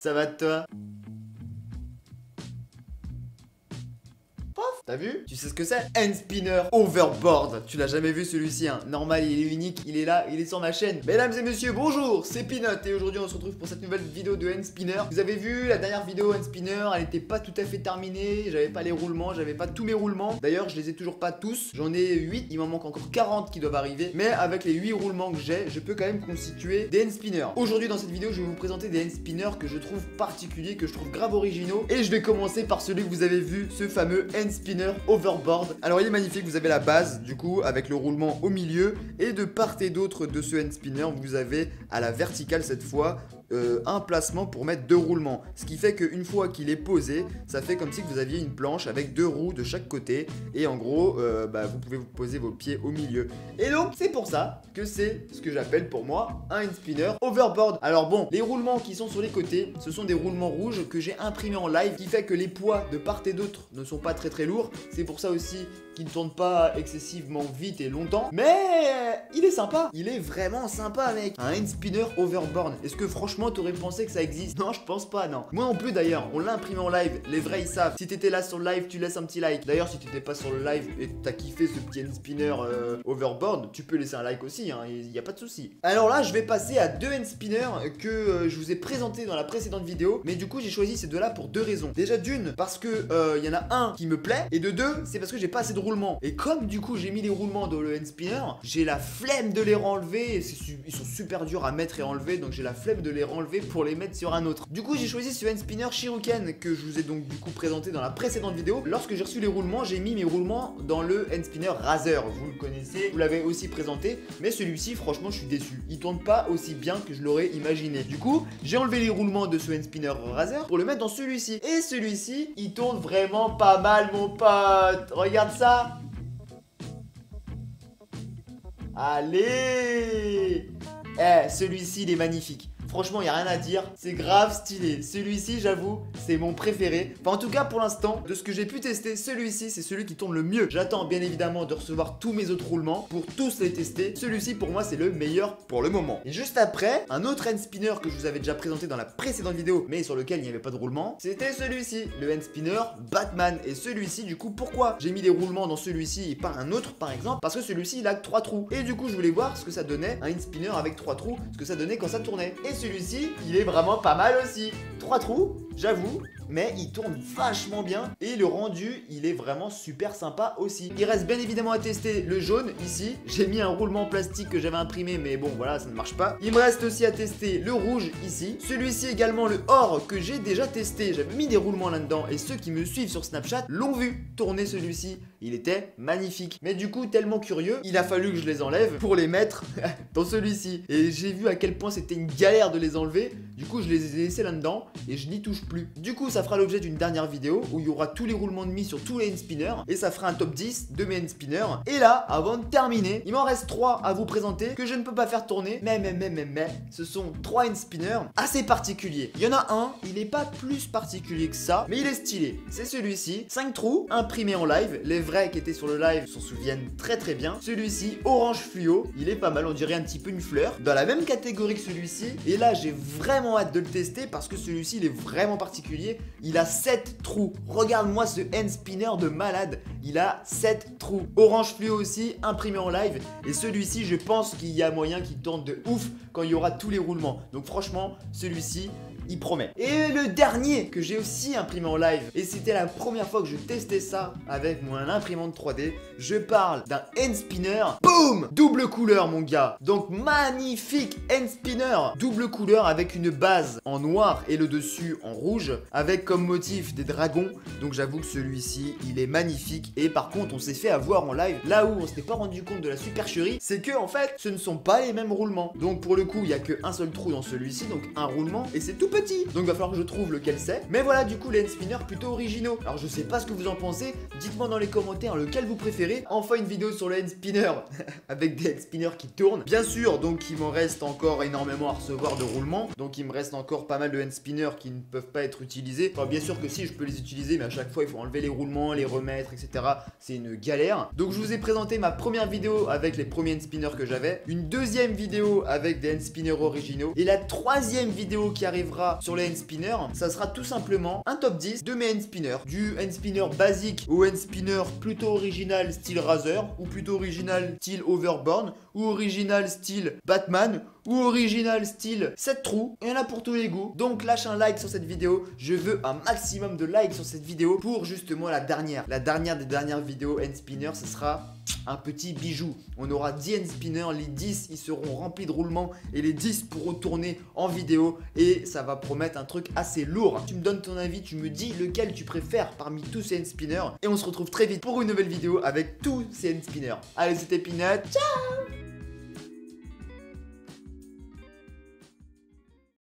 Ça va de toi? T'as vu? Tu sais ce que c'est? Hand spinner overboard. Tu l'as jamais vu celui-ci, hein? Normal, il est unique, il est là, il est sur ma chaîne. Mesdames et messieurs, bonjour, c'est Peanut et aujourd'hui on se retrouve pour cette nouvelle vidéo de hand spinner. Vous avez vu la dernière vidéo hand spinner, elle n'était pas tout à fait terminée. J'avais pas les roulements, j'avais pas tous mes roulements. D'ailleurs, je les ai toujours pas tous. J'en ai 8, il m'en manque encore 40 qui doivent arriver. Mais avec les 8 roulements que j'ai, je peux quand même constituer des hand spinners. Aujourd'hui, dans cette vidéo, je vais vous présenter des hand spinners que je trouve particuliers, que je trouve grave originaux. Et je vais commencer par celui que vous avez vu, ce fameux hand spinner overboard. Alors il est magnifique, vous avez la base du coup avec le roulement au milieu et de part et d'autre de ce hand spinner vous avez à la verticale cette fois un placement pour mettre 2 roulements, ce qui fait qu'une fois qu'il est posé, ça fait comme si vous aviez une planche avec 2 roues de chaque côté et en gros vous pouvez vous poser vos pieds au milieu. Et donc c'est pour ça que c'est ce que j'appelle pour moi un hand spinner overboard. Alors bon, les roulements qui sont sur les côtés, ce sont des roulements rouges que j'ai imprimés en live, qui fait que les poids de part et d'autre ne sont pas très lourds. C'est pour ça aussi qu'il ne tourne pas excessivement vite et longtemps. Mais il est sympa. Il est vraiment sympa, mec. Un hand spinner overboard. Est-ce que franchement, t'aurais pensé que ça existe? Non, je pense pas, non. Moi non plus d'ailleurs. On l'a imprimé en live. Les vrais, ils savent. Si t'étais là sur le live, tu laisses un petit like. D'ailleurs, si t'étais pas sur le live et t'as kiffé ce petit hand spinner overboard, tu peux laisser un like aussi, hein. Il n'y a pas de souci. Alors là, je vais passer à 2 hand spinners que je vous ai présenté dans la précédente vidéo. Mais du coup, j'ai choisi ces deux-là pour 2 raisons. Déjà d'une, parce que il y en a un qui me plaît. Et de 2, c'est parce que j'ai pas assez de roulements. Et comme du coup j'ai mis les roulements dans le hand spinner, j'ai la flemme de les renlever. Ils sont super durs à mettre et enlever, donc j'ai la flemme de les renlever pour les mettre sur un autre. Du coup j'ai choisi ce hand spinner Shuriken que je vous ai donc du coup présenté dans la précédente vidéo. Lorsque j'ai reçu les roulements, j'ai mis mes roulements dans le hand spinner Razer. Vous le connaissez, vous l'avez aussi présenté. Mais celui-ci franchement je suis déçu. Il tourne pas aussi bien que je l'aurais imaginé. Du coup j'ai enlevé les roulements de ce hand spinner Razer pour le mettre dans celui-ci. Et celui-ci il tourne vraiment pas mal mon pote. Regarde ça. Allez! Celui-ci il est magnifique. Franchement, il n'y a rien à dire, c'est grave stylé. Celui-ci, j'avoue, c'est mon préféré. Enfin, en tout cas, pour l'instant, de ce que j'ai pu tester, celui-ci, c'est celui qui tourne le mieux. J'attends bien évidemment de recevoir tous mes autres roulements pour tous les tester. Celui-ci, pour moi, c'est le meilleur pour le moment. Et juste après, un autre hand spinner que je vous avais déjà présenté dans la précédente vidéo, mais sur lequel il n'y avait pas de roulement, c'était celui-ci, le hand spinner Batman. Et celui-ci, du coup, pourquoi j'ai mis les roulements dans celui-ci et pas un autre, par exemple? Parce que celui-ci, il a 3 trous. Et du coup, je voulais voir ce que ça donnait, un hand spinner avec 3 trous, ce que ça donnait quand ça tournait. Et celui-ci, il est vraiment pas mal aussi. 3 trous, j'avoue, mais il tourne vachement bien et le rendu, il est vraiment super sympa aussi. Il reste bien évidemment à tester le jaune ici. J'ai mis un roulement en plastique que j'avais imprimé, mais bon, voilà, ça ne marche pas. Il me reste aussi à tester le rouge ici. Celui-ci également, le or, que j'ai déjà testé. J'avais mis des roulements là-dedans et ceux qui me suivent sur Snapchat l'ont vu tourner celui-ci. Il était magnifique. Mais du coup, tellement curieux, il a fallu que je les enlève pour les mettre dans celui-ci. Et j'ai vu à quel point c'était une galère de les enlever. Du coup, je les ai laissés là-dedans et je n'y touche plus. Du coup, ça fera l'objet d'une dernière vidéo où il y aura tous les roulements de mis sur tous les hand spinners et ça fera un top 10 de mes hand spinners. Et là, avant de terminer, il m'en reste 3 à vous présenter que je ne peux pas faire tourner. Mais, ce sont 3 hand spinners assez particuliers. Il y en a un, il n'est pas plus particulier que ça, mais il est stylé. C'est celui-ci, 5 trous, imprimés en live. Les vrais qui étaient sur le live s'en souviennent très bien. Celui-ci, orange fluo, il est pas mal, on dirait un petit peu une fleur. Dans la même catégorie que celui-ci. Et là, j'ai vraiment hâte de le tester parce que celui-ci, il est vraiment particulier. Il a 7 trous. Regarde-moi ce hand spinner de malade. Il a 7 trous. Orange fluo aussi, imprimé en live. Et celui-ci, je pense qu'il y a moyen qu'il tourne de ouf quand il y aura tous les roulements. Donc franchement, celui-ci, il promet. Et le dernier que j'ai aussi imprimé en live, et c'était la première fois que je testais ça avec mon imprimante 3D, je parle d'un hand spinner, boum, double couleur mon gars. Donc magnifique hand spinner, double couleur avec une base en noir et le dessus en rouge, avec comme motif des dragons. Donc j'avoue que celui-ci, il est magnifique. Et par contre, on s'est fait avoir en live, là où on s'était pas rendu compte de la supercherie, c'est que en fait, ce ne sont pas les mêmes roulements. Donc pour le coup, il y a qu'un seul trou dans celui-ci, donc un roulement, et c'est tout petit. Donc il va falloir que je trouve lequel c'est. Mais voilà, du coup, les hand spinners plutôt originaux. Alors je sais pas ce que vous en pensez. Dites-moi dans les commentaires lequel vous préférez. Enfin une vidéo sur le hand spinner avec des hand spinners qui tournent. Bien sûr, donc il m'en reste encore énormément à recevoir de roulements. Donc il me reste encore pas mal de hand spinners qui ne peuvent pas être utilisés. Enfin bien sûr que si, je peux les utiliser, mais à chaque fois il faut enlever les roulements, les remettre, etc. C'est une galère. Donc je vous ai présenté ma première vidéo avec les premiers hand spinners que j'avais. Une deuxième vidéo avec des hand spinners originaux. Et la troisième vidéo qui arrivera fera sur les hand spinners, ça sera tout simplement un top 10 de mes hand spinners. Du hand spinner basique au hand spinner plutôt original style Razer, ou plutôt original style Overborn, ou original style Batman, ou original style 7 trous. Il y en a pour tous les goûts. Donc lâche un like sur cette vidéo. Je veux un maximum de likes sur cette vidéo pour justement la dernière des dernières vidéos hand spinner. Ce sera un petit bijou. On aura 10 hand spinners, les 10 ils seront remplis de roulements et les 10 pourront tourner en vidéo et ça va promettre un truc assez lourd. Tu me donnes ton avis, tu me dis lequel tu préfères parmi tous ces hand spinners et on se retrouve très vite pour une nouvelle vidéo avec tous ces hand spinners. Allez, c'était Peanut, ciao.